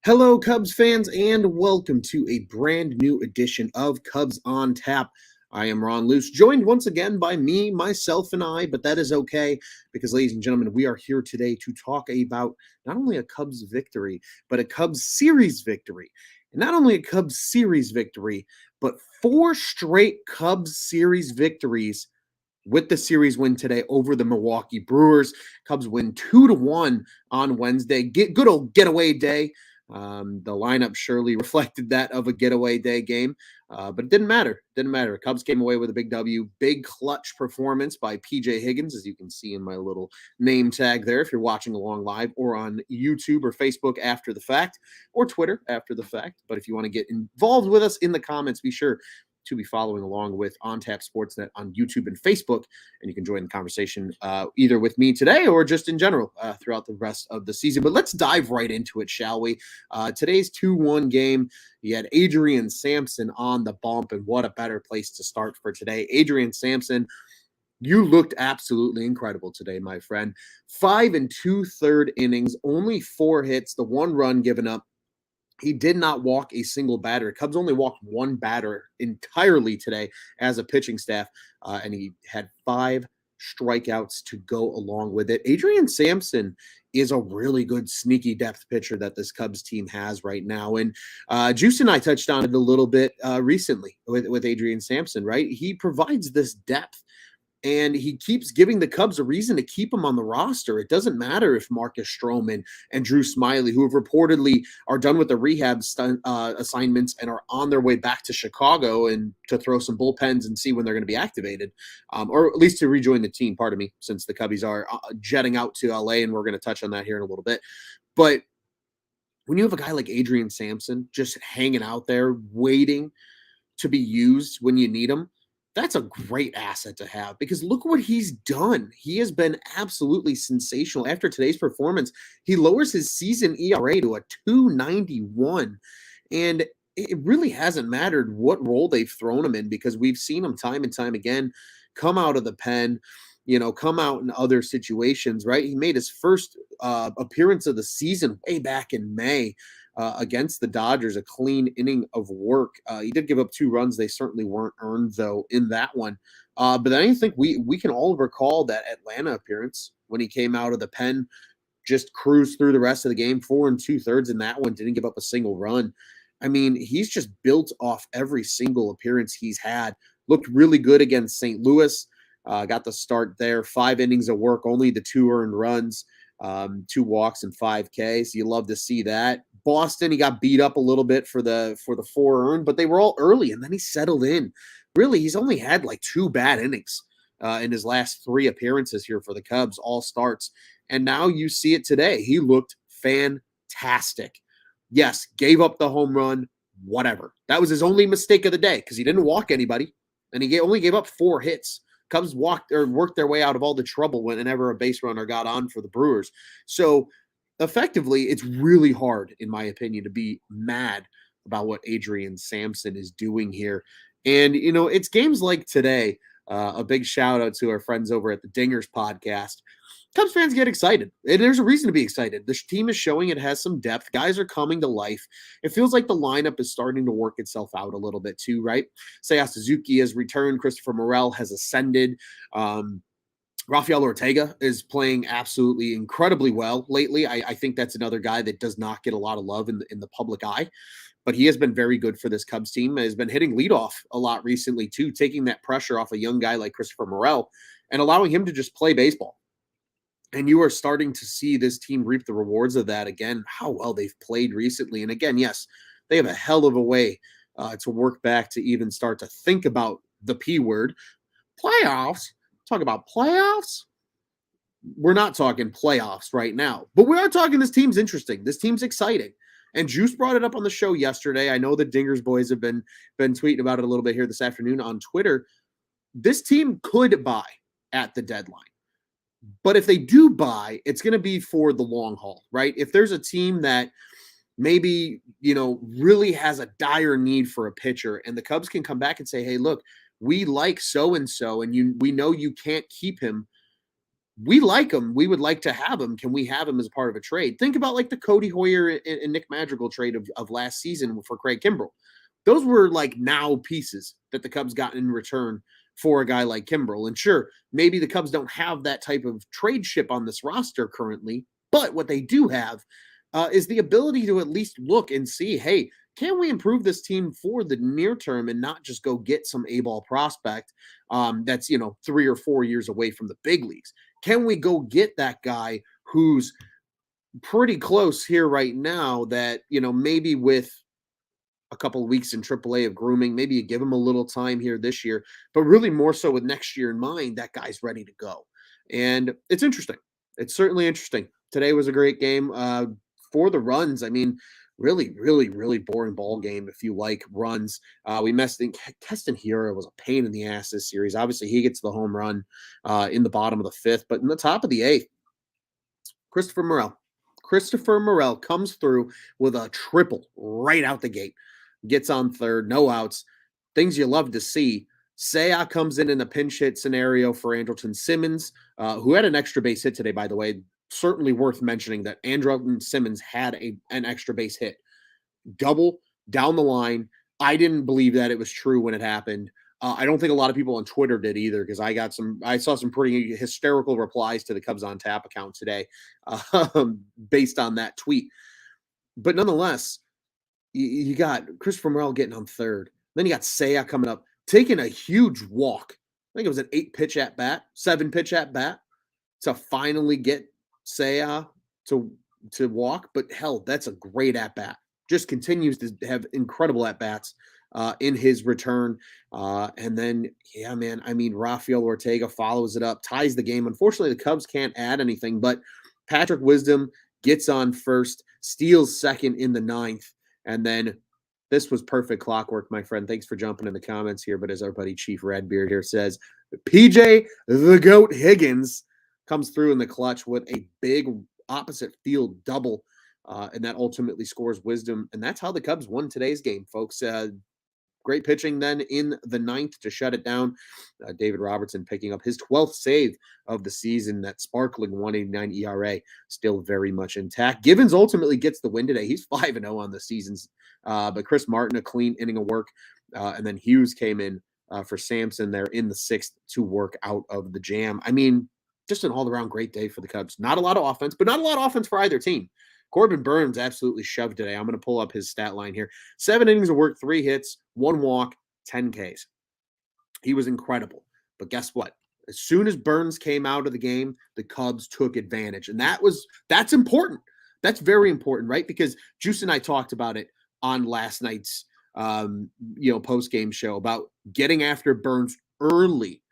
Hello, Cubs fans, and welcome to a brand new edition of Cubs on Tap. I am Ron Luce, joined once again by me, myself, and I, but that is okay because, ladies and gentlemen, we are here today to talk about not only a Cubs victory, but a Cubs series victory. And not only a Cubs series victory, but 4 straight Cubs series victories with the series win today over the Milwaukee Brewers. Cubs win 2-1 on Wednesday. Good old getaway day. The lineup surely reflected that of a getaway day game, but it didn't matter. Didn't matter. Cubs came away with a big W. Big clutch performance by PJ Higgins, as you can see in my little name tag there if you're watching along live or on YouTube or Facebook after the fact or Twitter after the fact. But if you want to get involved with us in the comments, be sure to be following along with On Tap Sportsnet on YouTube and Facebook, and you can join the conversation either with me today or just in general throughout the rest of the season. But let's dive right into it, shall we? Today's 2-1 game, you had Adrian Sampson on the bump, and what a better place to start for today. Adrian Sampson, you looked absolutely incredible today, my friend. 5 2/3 innings, only 4 hits, the 1 run given up. He did not walk a single batter. Cubs only walked 1 batter entirely today as a pitching staff, and he had 5 strikeouts to go along with it. Adrian Sampson is a really good sneaky depth pitcher that this Cubs team has right now. And Juice and I touched on it a little bit recently with Adrian Sampson, right? He provides this depth, and he keeps giving the Cubs a reason to keep him on the roster. It doesn't matter if Marcus Stroman and Drew Smyly, who have reportedly are done with the rehab assignments and are on their way back to Chicago and to throw some bullpens and see when they're going to be activated, or at least to rejoin the team, pardon me, since the Cubbies are jetting out to LA, and we're going to touch on that here in a little bit. But when you have a guy like Adrian Sampson just hanging out there waiting to be used when you need him, that's a great asset to have, because look what he's done. He has been absolutely sensational. After today's performance, he lowers his season ERA to a 2.91, and it really hasn't mattered what role they've thrown him in, because we've seen him time and time again come out of the pen, come out in other situations, right? He made his first appearance of the season way back in May against the Dodgers, a clean inning of work. He did give up 2 runs. They certainly weren't earned, though, in that one. But I think we can all recall that Atlanta appearance when he came out of the pen, just cruised through the rest of the game, 4 2/3 in that one, didn't give up a single run. I mean, he's just built off every single appearance he's had. Looked really good against St. Louis. Got the start there. 5 innings of work, only the 2 earned runs, 2 walks and 5 Ks. You love to see that. Boston, he got beat up a little bit for the 4 earned, but they were all early, and then he settled in. Really, he's only had like 2 bad innings in his last 3 appearances here for the Cubs, all starts. And now you see it today. He looked fantastic. Yes, gave up the home run, whatever. That was his only mistake of the day because he didn't walk anybody, and he only gave up 4 hits. Cubs worked their way out of all the trouble whenever a base runner got on for the Brewers. So effectively, it's really hard, in my opinion, to be mad about what Adrian Sampson is doing here. And, it's games like today. A big shout out to our friends over at the Dingers podcast. Cubs fans get excited. And there's a reason to be excited. This team is showing it has some depth. Guys are coming to life. It feels like the lineup is starting to work itself out a little bit too, right? Seiya Suzuki has returned. Christopher Morel has ascended. Rafael Ortega is playing absolutely incredibly well lately. I think that's another guy that does not get a lot of love in the public eye, but he has been very good for this Cubs team. Has been hitting leadoff a lot recently too, taking that pressure off a young guy like Christopher Morel and allowing him to just play baseball. And you are starting to see this team reap the rewards of that again, how well they've played recently. And again, yes, they have a hell of a way to work back to even start to think about the P word, playoffs. Talk about playoffs. We're not talking playoffs right now, but we are talking this team's interesting. This team's exciting. And Juice brought it up on the show yesterday. I know the Dingers boys have been tweeting about it a little bit here this afternoon on Twitter. This team could buy at the deadline. But if they do buy, it's going to be for the long haul, right? If there's a team that maybe, really has a dire need for a pitcher, and the Cubs can come back and say, hey, look, we like so-and-so, and we know you can't keep him, we like him. We would like to have him. Can we have him as part of a trade? Think about like the Cody Hoyer and Nick Madrigal trade of last season for Craig Kimbrell. Those were like now pieces that the Cubs got in return for a guy like Kimbrell. And sure, maybe the Cubs don't have that type of trade ship on this roster currently, but what they do have is the ability to at least look and see, hey, can we improve this team for the near term and not just go get some A-ball prospect that's, 3 or 4 years away from the big leagues? Can we go get that guy who's pretty close here right now that, maybe with a couple of weeks in AAA of grooming, maybe you give him a little time here this year, but really more so with next year in mind, that guy's ready to go. And it's interesting. It's certainly interesting. Today was a great game for the runs. I mean, really, really, really boring ball game if you like runs. We messed in. Keston Hiura was a pain in the ass this series. Obviously, he gets the home run in the bottom of the fifth, but in the top of the eighth, Christopher Morel comes through with a triple right out the gate. Gets on third, no outs. Things you love to see. Seiya comes in a pinch hit scenario for Andrelton Simmons, who had an extra base hit today, by the way. Certainly worth mentioning that Andrelton Simmons had an extra base hit. Double down the line. I didn't believe that it was true when it happened. I don't think a lot of people on Twitter did either, because I saw some pretty hysterical replies to the Cubs on Tap account today based on that tweet. But nonetheless, you got Christopher Morel getting on third. Then you got Seiya coming up, taking a huge walk. I think it was an 7 pitch at bat to finally get Seiya to walk. But hell, that's a great at bat. Just continues to have incredible at bats in his return. And then, yeah, man, I mean, Rafael Ortega follows it up, ties the game. Unfortunately, the Cubs can't add anything, but Patrick Wisdom gets on first, steals second in the ninth. And then this was perfect clockwork, my friend. Thanks for jumping in the comments here. But as our buddy Chief Redbeard here says, PJ the Goat Higgins comes through in the clutch with a big opposite field double. And that ultimately scores Wisdom. And that's how the Cubs won today's game, folks. Great pitching then in the ninth to shut it down. David Robertson picking up his 12th save of the season. That sparkling 1.89 ERA still very much intact. Givens ultimately gets the win today. He's 5-0 on the seasons. But Chris Martin, a clean inning of work. And then Hughes came in for Sampson there in the sixth to work out of the jam. I mean, just an all-around great day for the Cubs. Not a lot of offense, but not a lot of offense for either team. Corbin Burns absolutely shoved today. I'm going to pull up his stat line here. 7 innings of work, 3 hits, 1 walk, 10 Ks. He was incredible. But guess what? As soon as Burns came out of the game, the Cubs took advantage. And that's important. That's very important, right? Because Juice and I talked about it on last night's post-game show about getting after Burns early.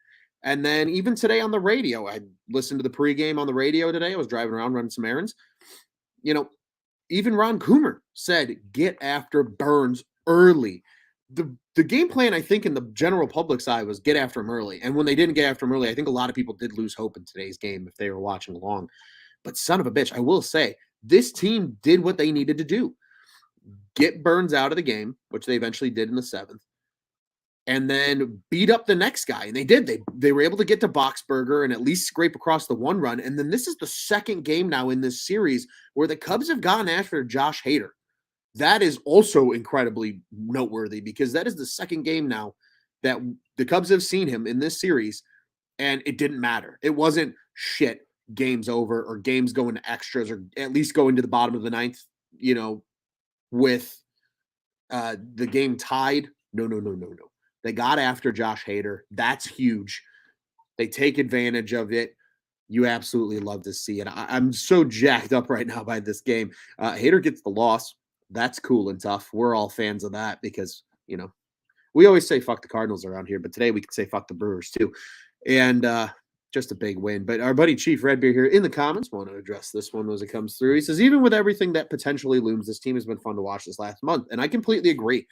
And then even today on the radio, I listened to the pregame on the radio today. I was driving around running some errands. Even Ron Coomer said, get after Burns early. The game plan, I think, in the general public's eye was get after him early. And when they didn't get after him early, I think a lot of people did lose hope in today's game if they were watching along. But son of a bitch, I will say, this team did what they needed to do. Get Burns out of the game, which they eventually did in the seventh, and then beat up the next guy. And they did. They were able to get to Boxberger and at least scrape across the 1 run. And then this is the second game now in this series where the Cubs have gone after Josh Hader. That is also incredibly noteworthy because that is the second game now that the Cubs have seen him in this series, and it didn't matter. It wasn't shit, game's over, or games going to extras, or at least going to the bottom of the ninth, with the game tied. No. They got after Josh Hader. That's huge. They take advantage of it. You absolutely love to see it. I'm so jacked up right now by this game. Hader gets the loss. That's cool and tough. We're all fans of that because, we always say fuck the Cardinals around here, but today we can say fuck the Brewers too. And just a big win. But our buddy Chief Redbeard here in the comments want to address this one as it comes through. He says, even with everything that potentially looms, this team has been fun to watch this last month. And I completely agree.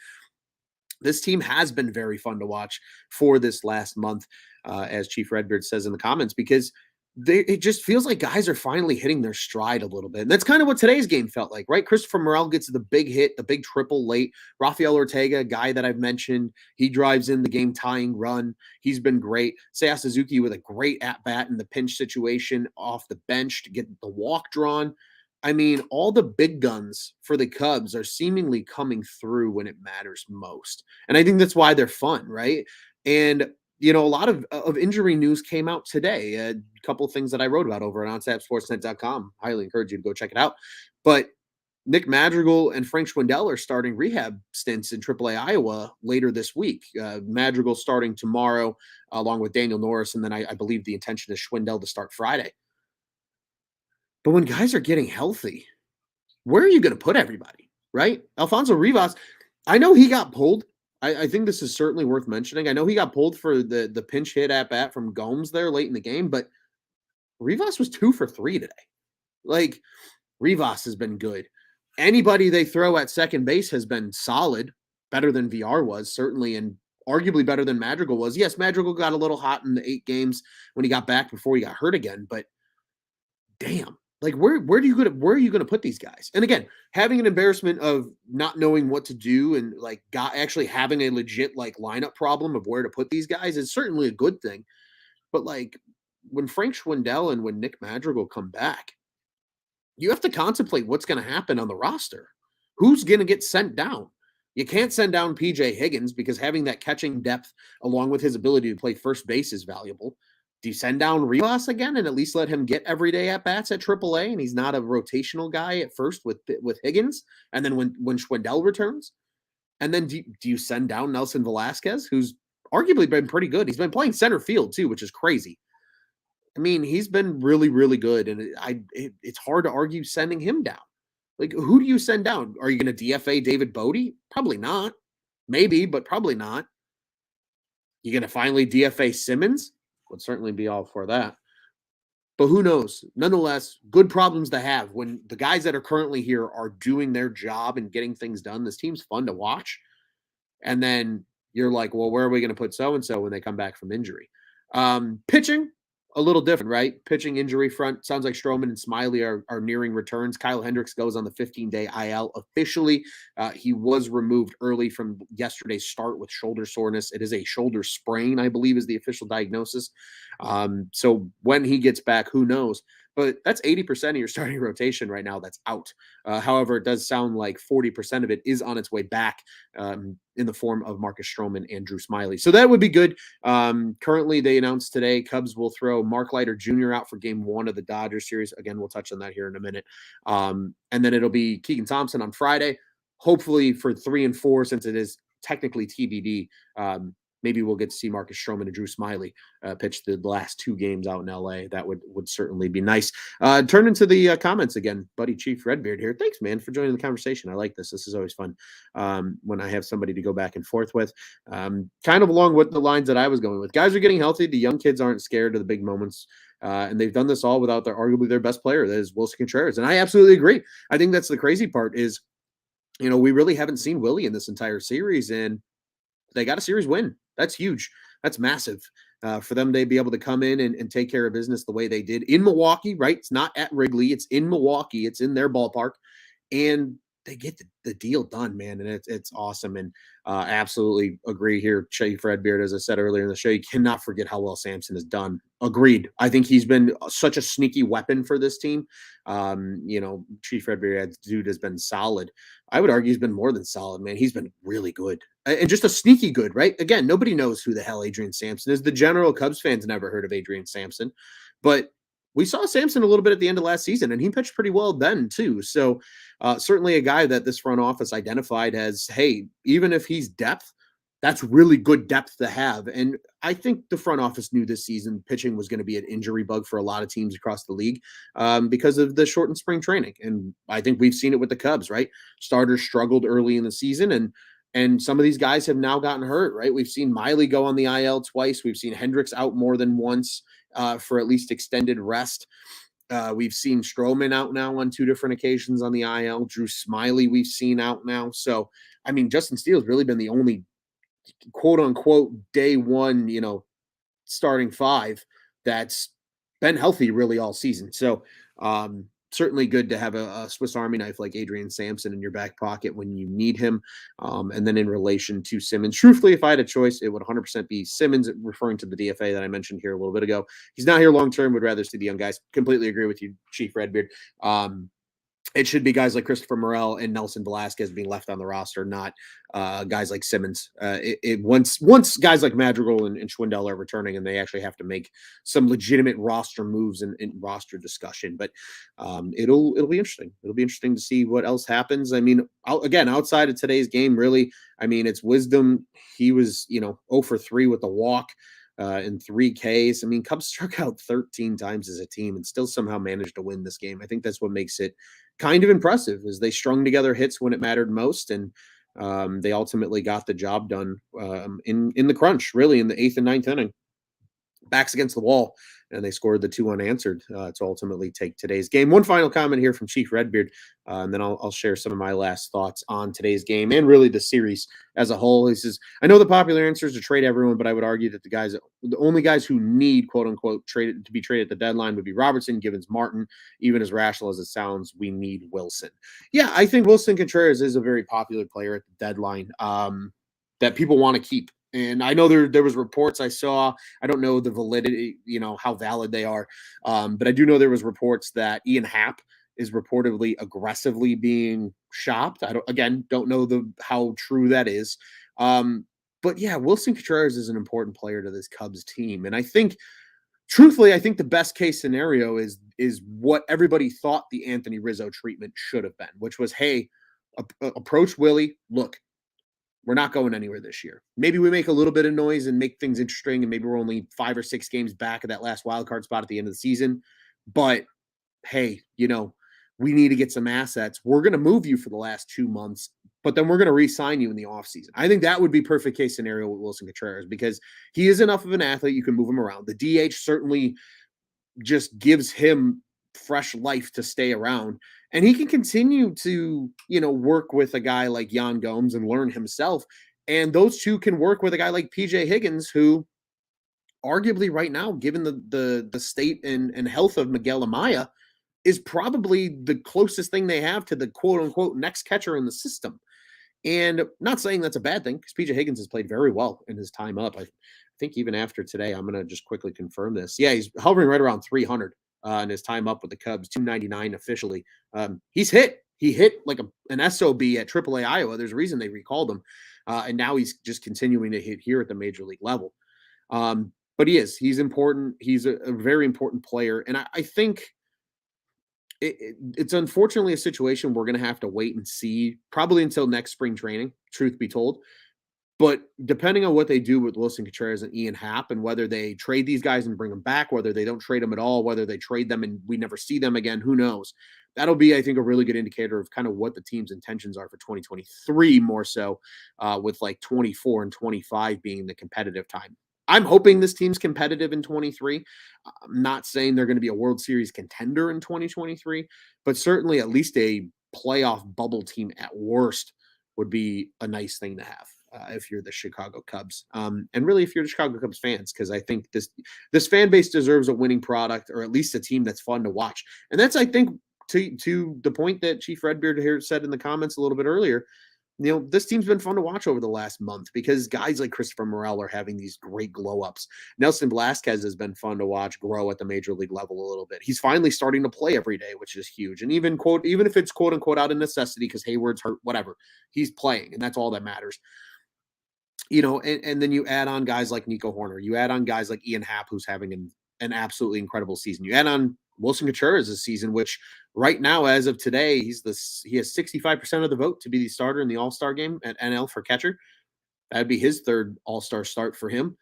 This team has been very fun to watch for this last month, as Chief Redbeard says in the comments, because it just feels like guys are finally hitting their stride a little bit. And that's kind of what today's game felt like, right? Christopher Morel gets the big hit, the big triple late. Rafael Ortega, a guy that I've mentioned, he drives in the game tying run. He's been great. Seiya Suzuki with a great at bat in the pinch situation off the bench to get the walk drawn. I mean, all the big guns for the Cubs are seemingly coming through when it matters most. And I think that's why they're fun, right? And a lot of injury news came out today. A couple of things that I wrote about over at OnTapSportsNet.com. Highly encourage you to go check it out. But Nick Madrigal and Frank Schwindel are starting rehab stints in AAA Iowa later this week. Madrigal starting tomorrow, along with Daniel Norris, and then I believe the intention is Schwindel to start Friday. But when guys are getting healthy, where are you going to put everybody, right? Alfonso Rivas, I know he got pulled. I think this is certainly worth mentioning. I know he got pulled for the pinch hit at bat from Gomes there late in the game, but Rivas was 2 for 3 today. Like, Rivas has been good. Anybody they throw at second base has been solid, better than VR was, certainly, and arguably better than Madrigal was. Yes, Madrigal got a little hot in the 8 games when he got back before he got hurt again, but damn. Like, where are you gonna put these guys? And again, having an embarrassment of not knowing what to do and like actually having a legit like lineup problem of where to put these guys is certainly a good thing. But like when Frank Schwindel and when Nick Madrigal come back, you have to contemplate what's going to happen on the roster. Who's going to get sent down? You can't send down PJ Higgins because having that catching depth along with his ability to play first base is valuable. Do you send down Rivas again and at least let him get everyday at bats at AAA and he's not a rotational guy at first with Higgins? And then when Schwindel returns, and then do you send down Nelson Velasquez, who's arguably been pretty good? He's been playing center field too, which is crazy. I mean, he's been really, really good, and it's hard to argue sending him down. Like, who do you send down? Are you going to DFA David Bodie? Probably not. Maybe, but probably not. You going to finally DFA Simmons? Would certainly be all for that. But who knows? Nonetheless, good problems to have when the guys that are currently here are doing their job and getting things done. This team's fun to watch. And then you're like, well, where are we going to put so-and-so when they come back from injury? Pitching, a little different, right? Pitching injury front. Sounds like Stroman and Smiley are nearing returns. Kyle Hendricks goes on the 15-day IL officially. He was removed early from yesterday's start with shoulder soreness. It is a shoulder sprain, I believe, is the official diagnosis. So when he gets back, who knows? But that's 80% of your starting rotation right now that's out. However, it does sound like 40% of it is on its way back in the form of Marcus Stroman and Drew Smiley. So that would be good. Currently, they announced today Cubs will throw Mark Leiter Jr. out for game 1 of the Dodgers series. Again, we'll touch on that here in a minute. And then it'll be Keegan Thompson on Friday, hopefully for 3 and 4, since it is technically TBD. Maybe we'll get to see Marcus Stroman and Drew Smiley pitch the last 2 games out in LA. That would certainly be nice. Turn into the comments again. Buddy Chief Redbeard here. Thanks, man, for joining the conversation. I like this. This is always fun when I have somebody to go back and forth with. Kind of along with the lines that I was going with. Guys are getting healthy. The young kids aren't scared of the big moments. And they've done this all without arguably their best player, that is Wilson Contreras. And I absolutely agree. I think that's the crazy part is, we really haven't seen Willie in this entire series, and they got a series win. That's huge. That's massive for them to be able to come in and take care of business the way they did in Milwaukee, right? It's not at Wrigley. It's in Milwaukee. It's in their ballpark. And they get the deal done, man. And it's awesome. And absolutely agree here. Chief Redbeard, as I said earlier in the show, you cannot forget how well Sampson has done. Agreed. I think he's been such a sneaky weapon for this team. Chief Redbeard, dude, has been solid. I would argue he's been more than solid, man. He's been really good. And just a sneaky good, right? Again, nobody knows who the hell Adrian Sampson is. The general Cubs fans never heard of Adrian Sampson. But we saw Sampson a little bit at the end of last season, and he pitched pretty well then, too. So certainly a guy that this front office identified as, hey, even if he's depth, that's really good depth to have. And I think the front office knew this season pitching was going to be an injury bug for a lot of teams across the league because of the shortened spring training. And I think we've seen it with the Cubs, right? Starters struggled early in the season, and some of these guys have now gotten hurt, right? We've seen Miley go on the IL twice. We've seen Hendricks out more than once for at least extended rest. We've seen Stroman out now on 2 different occasions on the IL. Drew Smiley we've seen out now. So, I mean, Justin Steele's really been the only quote unquote day one, starting 5 that's been healthy really all season. So certainly good to have a Swiss Army knife like Adrian Sampson in your back pocket when you need him. And then in relation to Simmons, truthfully, if I had a choice, it would 100% be Simmons, referring to the DFA that I mentioned here a little bit ago. He's not here long term. Would rather see the young guys. Completely agree with you, Chief Redbeard. It should be guys like Christopher Morel and Nelson Velasquez being left on the roster, not guys like Simmons. Once guys like Madrigal and Schwindel are returning, and they actually have to make some legitimate roster moves and roster discussion. But it'll be interesting. It'll be interesting to see what else happens. I mean, again, outside of today's game, really, I mean, it's Wisdom. He was 0 for 3 with the walk. In 3 Ks. I mean, Cubs struck out 13 times as a team and still somehow managed to win this game. I think that's what makes it kind of impressive, is they strung together hits when it mattered most, and they ultimately got the job done in the crunch, really, in the 8th and 9th inning. Backs against the wall, and they scored the 2 unanswered to ultimately take today's game. One final comment here from Chief Redbeard, and then I'll share some of my last thoughts on today's game and really the series as a whole. He says, I know the popular answer is to trade everyone, but I would argue that the only guys who need, quote unquote, traded to be traded at the deadline would be Robertson, Givens, Martin. Even as rational as it sounds, we need Wilson. Yeah, I think Wilson Contreras is a very popular player at the deadline that people want to keep. And I know there was reports I saw. I don't know the validity, how valid they are, but I do know there was reports that Ian Happ is reportedly aggressively being shopped. I don't know how true that is. But yeah, Wilson Contreras is an important player to this Cubs team, and I think, truthfully, I think the best case scenario is what everybody thought the Anthony Rizzo treatment should have been, which was, hey, approach Willie. Look, we're not going anywhere this year. Maybe we make a little bit of noise and make things interesting, and maybe we're only 5 or 6 games back of that last wild card spot at the end of the season. But hey, we need to get some assets. We're going to move you for the last 2 months, but then we're going to re-sign you in the offseason. I think that would be perfect case scenario with Wilson Contreras, because he is enough of an athlete. You can move him around. The DH certainly just gives him fresh life to stay around, and he can continue to work with a guy like Yan Gomes and learn himself, and those two can work with a guy like PJ Higgins, who arguably right now, given the state and health of Miguel Amaya, is probably the closest thing they have to the quote unquote next catcher in the system. And not saying that's a bad thing, because PJ Higgins has played very well in his time up. I think even after today, I'm going to just quickly confirm this. Yeah, he's hovering right around 300 in his time up with the Cubs, 299 officially. He's hit. He hit like an SOB at AAA Iowa. There's a reason they recalled him. And now he's just continuing to hit here at the major league level. But he's important. He's a very important player. And I think it's unfortunately a situation we're going to have to wait and see, probably until next spring training, truth be told. But depending on what they do with Wilson Contreras and Ian Happ, and whether they trade these guys and bring them back, whether they don't trade them at all, whether they trade them and we never see them again, who knows? That'll be, I think, a really good indicator of kind of what the team's intentions are for 2023, more so with like 24 and 25 being the competitive time. I'm hoping this team's competitive in 23. I'm not saying they're going to be a World Series contender in 2023, but certainly at least a playoff bubble team at worst would be a nice thing to have. If you're the Chicago Cubs, and really if you're the Chicago Cubs fans, because I think this fan base deserves a winning product, or at least a team that's fun to watch. And that's, I think, to the point that Chief Redbeard here said in the comments a little bit earlier. This team's been fun to watch over the last month, because guys like Christopher Morel are having these great glow ups. Nelson Velasquez has been fun to watch grow at the major league level a little bit. He's finally starting to play every day, which is huge. And even if it's quote unquote out of necessity because Hayward's hurt, whatever, he's playing, and that's all that matters. And then you add on guys like Nico Horner. You add on guys like Ian Happ, who's having an absolutely incredible season. You add on Wilson Contreras this season, which right now, as of today, he has 65% of the vote to be the starter in the All-Star game at NL for catcher. That'd be his third All-Star start for him.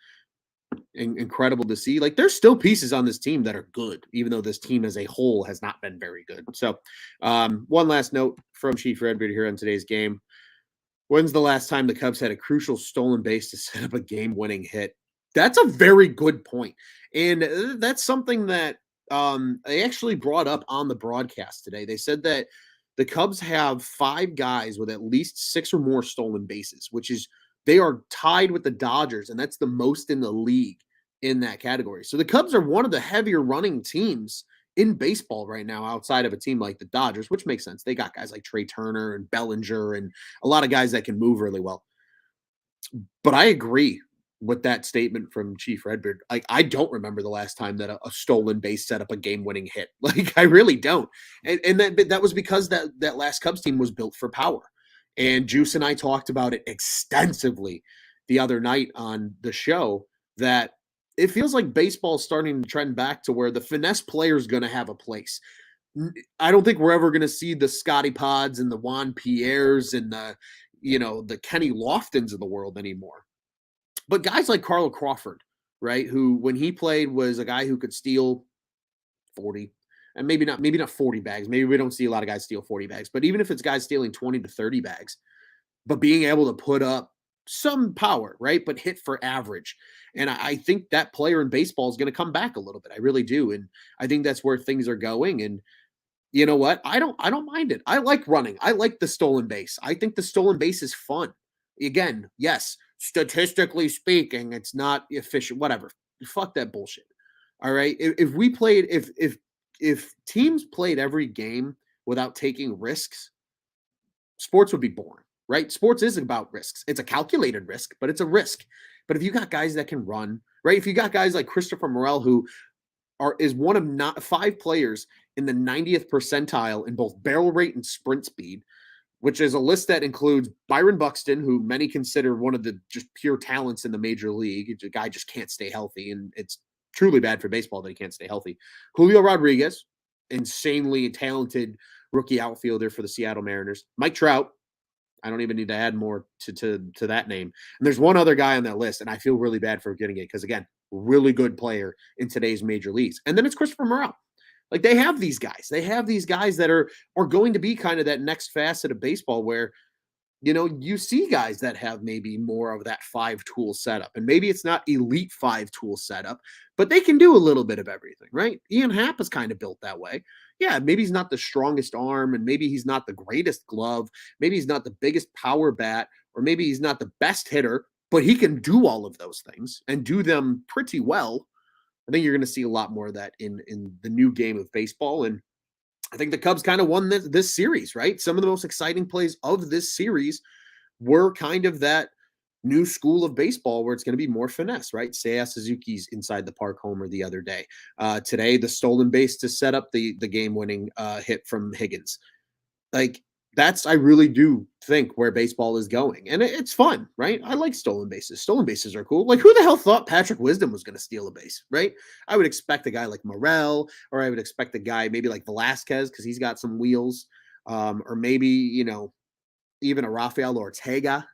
Incredible to see. Like, there's still pieces on this team that are good, even though this team as a whole has not been very good. So one last note from Chief Redbeard here on today's game. When's the last time the Cubs had a crucial stolen base to set up a game-winning hit? That's a very good point. And that's something that they actually brought up on the broadcast today. They said that the Cubs have 5 guys with at least 6 or more stolen bases, which is, they are tied with the Dodgers, and that's the most in the league in that category. So the Cubs are one of the heavier running teams in baseball right now, outside of a team like the Dodgers, which makes sense. They got guys like Trey Turner and Bellinger and a lot of guys that can move really well. But I agree with that statement from Chief Redbeard. Like, I don't remember the last time that a stolen base set up a game-winning hit. Like, I really don't. And that was because that last Cubs team was built for power. And Juice and I talked about it extensively the other night on the show, that it feels like baseball is starting to trend back to where the finesse player is going to have a place. I don't think we're ever going to see the Scotty Pods and the Juan Pierres and the Kenny Loftons of the world anymore. But guys like Carl Crawford, right, who when he played was a guy who could steal 40, and maybe not 40 bags. Maybe we don't see a lot of guys steal 40 bags, but even if it's guys stealing 20 to 30 bags, but being able to put up some power, right, but hit for average. And I think that player in baseball is going to come back a little bit. I really do. And I think that's where things are going. And you know what? I don't mind it. I like running. I like the stolen base. I think the stolen base is fun. Again, yes, statistically speaking, it's not efficient. Whatever. Fuck that bullshit. All right. If we played, if teams played every game without taking risks, sports would be boring, right? Sports is about risks. It's a calculated risk, but it's a risk. But if you got guys that can run, right? If you got guys like Christopher Morel, who is one of not 5 players in the 90th percentile in both barrel rate and sprint speed, which is a list that includes Byron Buxton, who many consider one of the just pure talents in the major league. The guy just can't stay healthy, and it's truly bad for baseball that he can't stay healthy. Julio Rodriguez, insanely talented rookie outfielder for the Seattle Mariners. Mike Trout, I don't even need to add more to that name. And there's one other guy on that list, and I feel really bad for getting it because, again, really good player in today's major leagues. And then it's Christopher Morel. Like, they have these guys. They have these guys that are going to be kind of that next facet of baseball where, you see guys that have maybe more of that 5-tool setup. And maybe it's not elite 5-tool setup, but they can do a little bit of everything, right? Ian Happ is kind of built that way. Yeah, maybe he's not the strongest arm, and maybe he's not the greatest glove. Maybe he's not the biggest power bat, or maybe he's not the best hitter, but he can do all of those things and do them pretty well. I think you're going to see a lot more of that in the new game of baseball. And I think the Cubs kind of won this series, right? Some of the most exciting plays of this series were kind of that new school of baseball where it's going to be more finesse, right? Seiya Suzuki's inside the park homer the other day. Today, the stolen base to set up the game-winning hit from Higgins. Like, I really do think where baseball is going. And it's fun, right? I like stolen bases. Stolen bases are cool. Like, who the hell thought Patrick Wisdom was going to steal a base, right? I would expect a guy like Morel, or I would expect a guy maybe like Velasquez because he's got some wheels, or maybe, even a Rafael Ortega.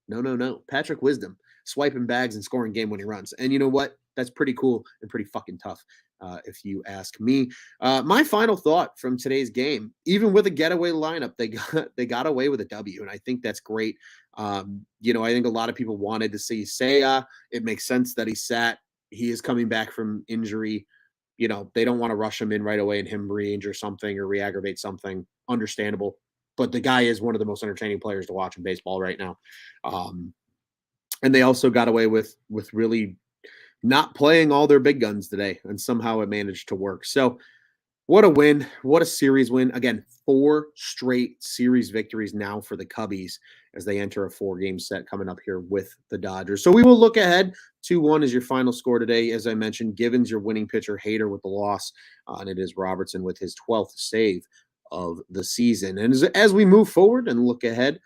No. Patrick Wisdom swiping bags and scoring game-winning runs. And you know what? That's pretty cool and pretty fucking tough, if you ask me. My final thought from today's game: even with a getaway lineup, they got away with a W, and I think that's great. I think a lot of people wanted to see Seiya. It makes sense that he sat. He is coming back from injury. They don't want to rush him in right away and him re-injure something or re-aggravate something. Understandable. But the guy is one of the most entertaining players to watch in baseball right now. And they also got away with really not playing all their big guns today, and somehow it managed to work. So what a win. What a series win. Again, 4 straight series victories now for the Cubbies as they enter a 4-game set coming up here with the Dodgers. So we will look ahead. 2-1 is your final score today. As I mentioned, Givens, your winning pitcher, Hader with the loss, and it is Robertson with his 12th save of the season. And as we move forward and look ahead,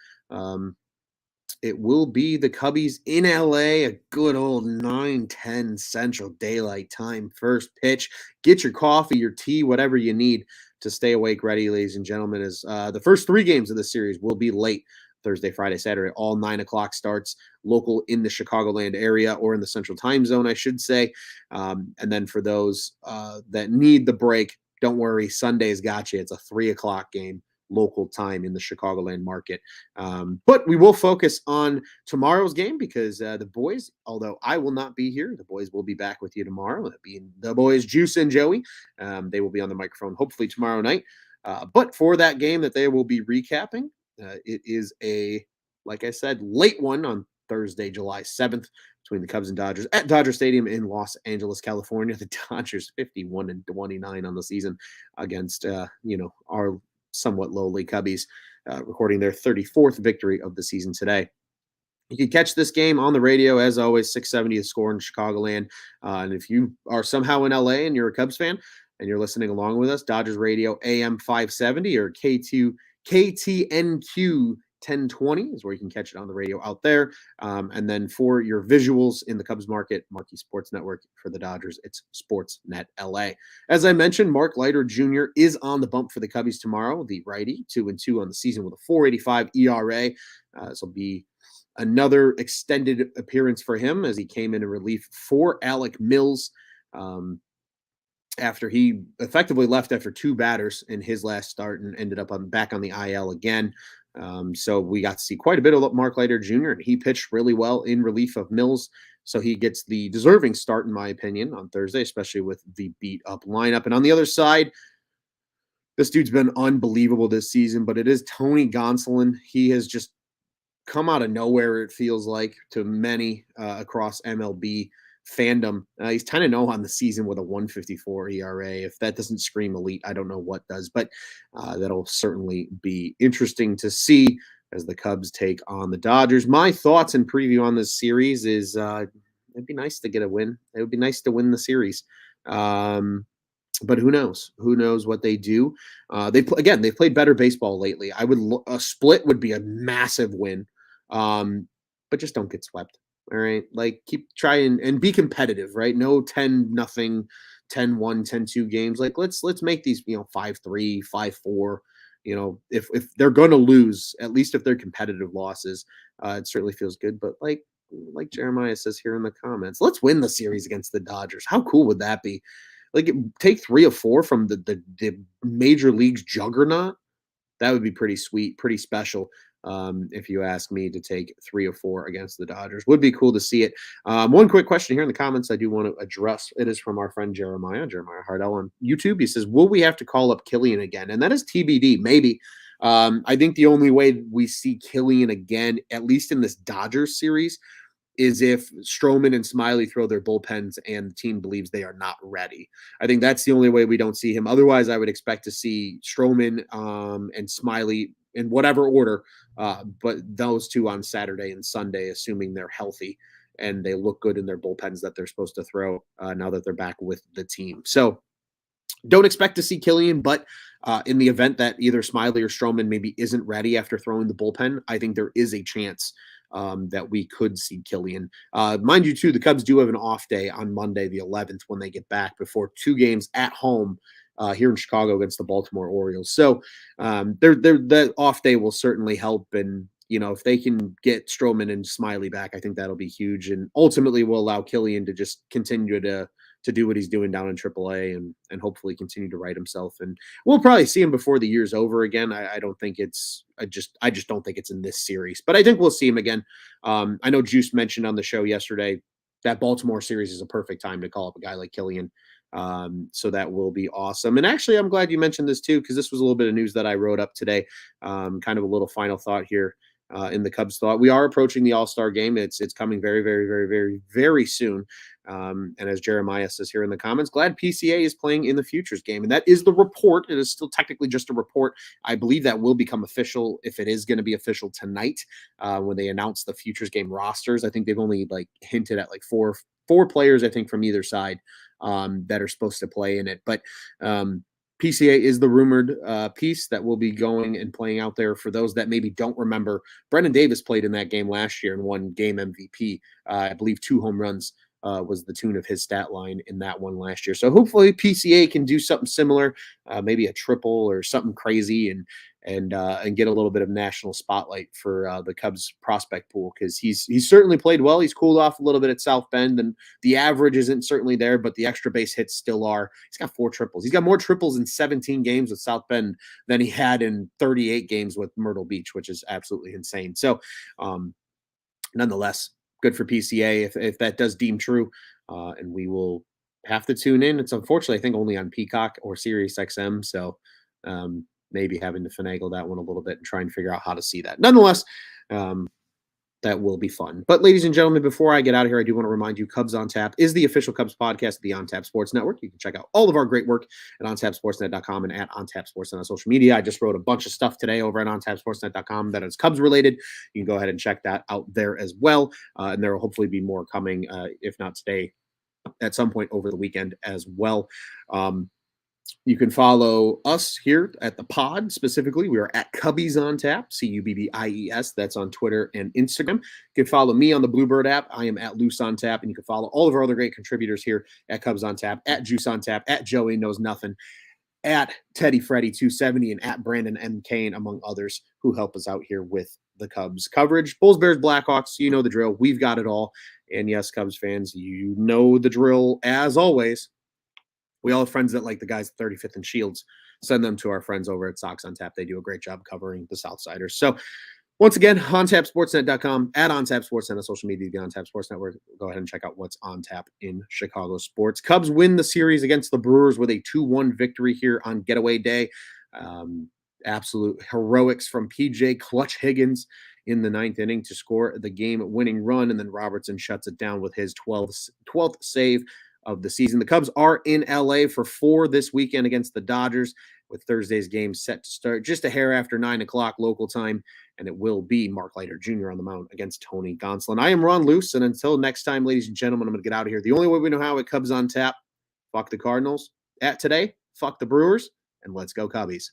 it will be the Cubbies in LA, a good old 9:10 Central Daylight Time first pitch. Get your coffee, your tea, whatever you need to stay awake ready, ladies and gentlemen, as the first 3 games of the series will be late. Thursday, Friday, Saturday, all 9 o'clock starts, local in the Chicagoland area, or in the Central Time Zone, I should say. And then for those that need the break, don't worry, Sunday's got you. It's a 3 o'clock game, local time in the Chicagoland market. But we will focus on tomorrow's game because the boys, although I will not be here, the boys will be back with you tomorrow. That being the boys, Juice and Joey. They will be on the microphone hopefully tomorrow night. But for that game that they will be recapping, it is like I said, late one on Thursday, July 7th, between the Cubs and Dodgers at Dodger Stadium in Los Angeles, California. The Dodgers 51-29 on the season against our somewhat lowly Cubbies, recording their 34th victory of the season today. You can catch this game on the radio, as always, 670 The Score in Chicagoland. And if you are somehow in LA and you're a Cubs fan and you're listening along with us, Dodgers Radio AM 570 or KTNQ 1020 is where you can catch it on the radio out there. And then for your visuals in the Cubs market, Marquee Sports Network. For the Dodgers, it's Sportsnet LA. As I mentioned, Mark Leiter Jr. is on the bump for the Cubbies tomorrow. The righty, 2-2 on the season with a 4.85 ERA. This will be another extended appearance for him as he came in relief for Alec Mills after he effectively left after 2 batters in his last start and ended up back on the IL again. So we got to see quite a bit of Mark Leiter Jr. He pitched really well in relief of Mills, so he gets the deserving start, in my opinion, on Thursday, especially with the beat-up lineup. And on the other side, this dude's been unbelievable this season, but it is Tony Gonsolin. He has just come out of nowhere, it feels like, to many across MLB fandom. He's 10-0 on the season with a 1.54 ERA. If that doesn't scream elite, I don't know what does, but that'll certainly be interesting to see as the Cubs take on the Dodgers. My thoughts and preview on this series is it'd be nice to get a win. It would be nice to win the series. But who knows? Who knows what they do? They've played better baseball lately. A split would be a massive win, but just don't get swept. All right, like keep trying and be competitive. Right? No 10-0, 10-1, 10-2 games. Like let's make these 5-3, 5-4. If they're going to lose, at least if they're competitive losses, it certainly feels good. But like Jeremiah says here in the comments, let's win the series against the Dodgers. How cool would that be? Like take 3 or 4 from the major leagues juggernaut. That would be pretty sweet, pretty special. If you ask me, to take 3 or 4 against the Dodgers, would be cool to see it. One quick question here in the comments I do want to address. It is from our friend Jeremiah Hardell on YouTube. He says, will we have to call up Killian again? And that is TBD, maybe. I think the only way we see Killian again, at least in this Dodgers series, is if Stroman and Smiley throw their bullpens and the team believes they are not ready. I think that's the only way we don't see him. Otherwise, I would expect to see Stroman and Smiley in whatever order, but those 2 on Saturday and Sunday, assuming they're healthy and they look good in their bullpens that they're supposed to throw now that they're back with the team. So don't expect to see Killian, but in the event that either Smiley or Stroman maybe isn't ready after throwing the bullpen, I think there is a chance that we could see Killian. Mind you, too, the Cubs do have an off day on Monday, the 11th, when they get back before 2 games at home here in Chicago against the Baltimore Orioles. So that off day will certainly help. And, if they can get Stroman and Smiley back, I think that'll be huge and ultimately will allow Killian to just continue to do what he's doing down in AAA and hopefully continue to right himself. And we'll probably see him before the year's over again. I just don't think it's in this series, but I think we'll see him again. I know Juice mentioned on the show yesterday that Baltimore series is a perfect time to call up a guy like Killian. So that will be awesome. And actually, I'm glad you mentioned this too, because this was a little bit of news that I wrote up today. Kind of a little final thought here. In the Cubs thought. We are approaching the All-Star game. It's coming very, very, very, very, very soon. And as Jeremiah says here in the comments, glad PCA is playing in the Futures game. And that is the report. It is still technically just a report. I believe that will become official if it is going to be official tonight when they announce the Futures game rosters. I think they've only hinted at four players, I think, from either side that are supposed to play in it. But PCA is the rumored piece that will be going and playing out there. For those that maybe don't remember, Brendan Davis played in that game last year and won game MVP. I believe 2 home runs was the tune of his stat line in that one last year. So hopefully PCA can do something similar, maybe a triple or something crazy, and get a little bit of national spotlight for the Cubs prospect pool, because he's certainly played well. He's cooled off a little bit at South Bend, and the average isn't certainly there, but the extra base hits still are. He's got 4 triples. He's got more triples in 17 games with South Bend than he had in 38 games with Myrtle Beach, which is absolutely insane. So nonetheless, good for PCA if that does deem true, and we will have to tune in. It's unfortunately, I think, only on Peacock or Sirius XM, so maybe having to finagle that one a little bit and try and figure out how to see that. Nonetheless, That will be fun. But ladies and gentlemen, before I get out of here, I do want to remind you Cubs on Tap is the official Cubs podcast of the On Tap Sports Network. You can check out all of our great work at ontapsportsnet.com and at ontapsportsnet on social media. I just wrote a bunch of stuff today over at ontapsportsnet.com that is Cubs related. You can go ahead and check that out there as well. And there will hopefully be more coming, if not today, at some point over the weekend as well. You can follow us here at the pod specifically. We are at Cubbies on Tap, Cubbies. That's on Twitter and Instagram. You can follow me on the Bluebird app. I am at Loose on Tap. And you can follow all of our other great contributors here at Cubs on Tap, at Juice on Tap, at Joey Knows Nothing, at Teddy Freddy 270, and at Brandon M. Kane, among others who help us out here with the Cubs coverage. Bulls, Bears, Blackhawks, you know the drill. We've got it all. And yes, Cubs fans, you know the drill as always. We all have friends that like the guys at 35th and Shields. Send them to our friends over at Sox on Tap. They do a great job covering the Southsiders. So once again, ontapsportsnet.com, at ontapsportsnet on social media, the OnTap Sports Network. Go ahead and check out what's on tap in Chicago sports. Cubs win the series against the Brewers with a 2-1 victory here on getaway day. Absolute heroics from PJ Clutch Higgins in the ninth inning to score the game-winning run, and then Robertson shuts it down with his 12th save of the season. The Cubs are in LA for 4 this weekend against the Dodgers, with Thursday's game set to start just a hair after 9 o'clock local time, and it will be Mark Leiter Jr. on the mound against Tony Gonsolin. I am Ron Luce, and until next time, ladies and gentlemen, I'm going to get out of here. The only way we know how, at Cubs on Tap. Fuck the Cardinals. At today, fuck the Brewers, and let's go Cubbies.